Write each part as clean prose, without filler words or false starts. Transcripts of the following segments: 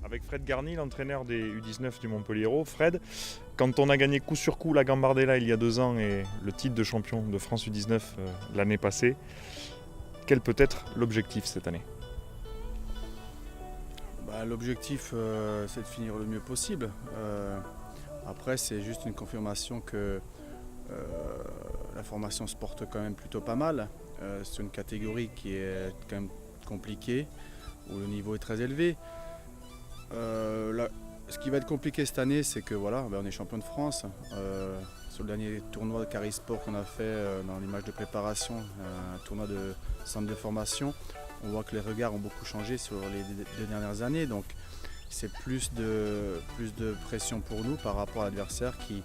avec Fred Garny, l'entraîneur des U19 du Montpellier-Hérault. Fred, quand on a gagné coup sur coup la Gambardella il y a 2 ans et le titre de champion de France U19 l'année passée, quel peut être l'objectif cette année? L'objectif, c'est de finir le mieux possible. Après, c'est juste une confirmation que la formation se porte quand même plutôt pas mal. C'est une catégorie qui est quand même compliquée, où le niveau est très élevé. Ce qui va être compliqué cette année, c'est que voilà, on est champion de France. Sur le dernier tournoi de Carisport qu'on a fait dans les matchs de préparation, un tournoi de centre de formation, on voit que les regards ont beaucoup changé sur les 2 dernières années. Donc c'est plus de pression pour nous par rapport à l'adversaire qui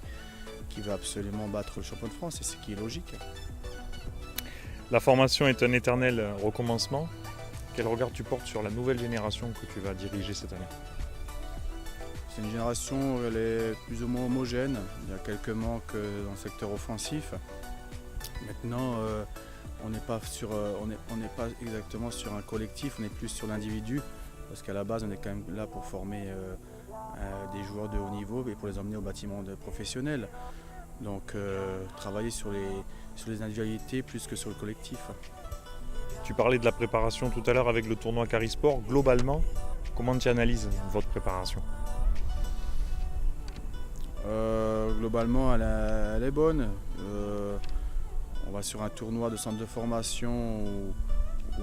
veut absolument battre le champion de France, et ce qui est logique. La formation est un éternel recommencement. Quel regard tu portes sur la nouvelle génération que tu vas diriger cette année? C'est une génération, elle est plus ou moins homogène. Il y a quelques manques dans le secteur offensif. Maintenant, on n'est pas exactement sur un collectif, on est plus sur l'individu. Parce qu'à la base, on est quand même là pour former des joueurs de haut niveau et pour les emmener au bâtiment professionnel. Donc travailler sur les individualités plus que sur le collectif. Tu parlais de la préparation tout à l'heure avec le tournoi Carisport. Globalement, comment tu analyses votre préparation? Globalement, elle est bonne. On va sur un tournoi de centre de formation où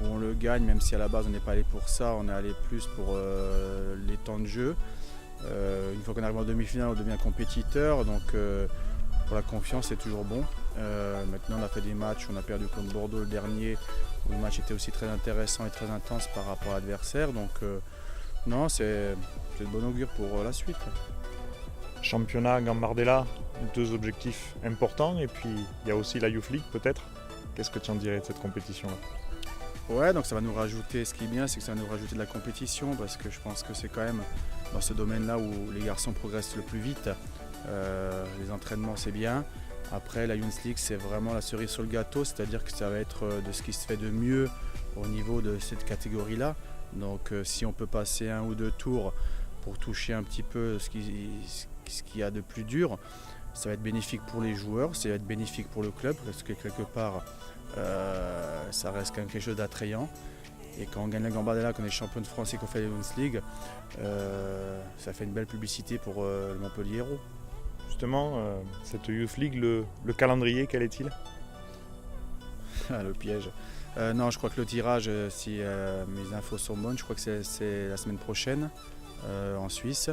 on le gagne, même si à la base on n'est pas allé pour ça, on est allé plus pour les temps de jeu. Une fois qu'on arrive en demi-finale, on devient compétiteur, donc pour la confiance c'est toujours bon. Maintenant on a fait des matchs, on a perdu contre Bordeaux le dernier, où le match était aussi très intéressant et très intense par rapport à l'adversaire, donc non, c'est de bon augure pour la suite. Championnat, Gambardella, 2 objectifs importants, et puis il y a aussi la Youth League peut-être. Qu'est-ce que tu en dirais de cette compétition-là? Ouais, donc ça va nous rajouter, ce qui est bien, c'est que ça va nous rajouter de la compétition, parce que je pense que c'est quand même dans ce domaine-là où les garçons progressent le plus vite. Les entraînements, c'est bien. Après, la Youth League, c'est vraiment la cerise sur le gâteau, c'est-à-dire que ça va être de ce qui se fait de mieux au niveau de cette catégorie-là. Donc si on peut passer 1 ou 2 tours pour toucher un petit peu ce qu'il y a de plus dur, ça va être bénéfique pour les joueurs, ça va être bénéfique pour le club, parce que quelque part, ça reste quand même quelque chose d'attrayant. Et quand on gagne la Gambardella, qu'on est champion de France et qu'on fait la Youth League, ça fait une belle publicité pour le Montpellier-Hérault. Justement, cette Youth League, le calendrier, quel est-il? Le piège. Non, je crois que le tirage, si mes infos sont bonnes, je crois que c'est la semaine prochaine en Suisse.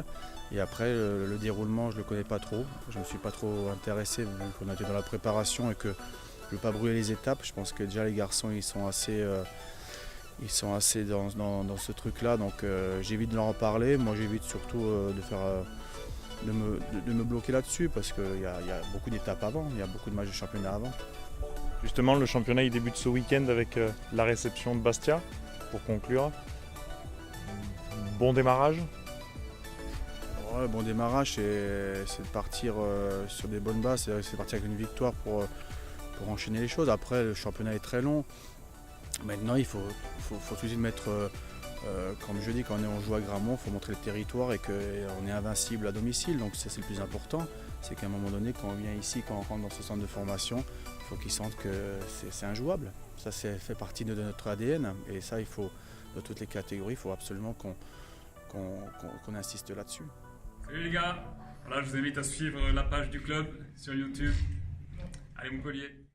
Et après, le déroulement, je ne le connais pas trop. Je ne me suis pas trop intéressé vu qu'on était dans la préparation et que je ne veux pas brûler les étapes. Je pense que déjà les garçons, ils sont assez dans ce truc-là. Donc j'évite de leur en parler. Moi, j'évite surtout de me bloquer là-dessus, parce qu'il y a beaucoup d'étapes avant, il y a beaucoup de matchs de championnat avant. Justement, le championnat il débute ce week-end avec la réception de Bastia, pour conclure. Bon démarrage? Ouais, bon démarrage, c'est de partir sur des bonnes bases, c'est de partir avec une victoire pour enchaîner les choses. Après, le championnat est très long. Maintenant, il faut tout de suite mettre, comme je dis, quand on joue à Gramont, il faut montrer le territoire et qu'on est invincible à domicile. Donc ça, c'est le plus important. C'est qu'à un moment donné, quand on vient ici, quand on rentre dans ce centre de formation, il faut qu'ils sentent que c'est injouable. Ça fait partie de notre ADN. Et ça, il faut, dans toutes les catégories, il faut absolument qu'on insiste là-dessus. Salut les gars, voilà, je vous invite à suivre la page du club sur YouTube. Allez Montpellier!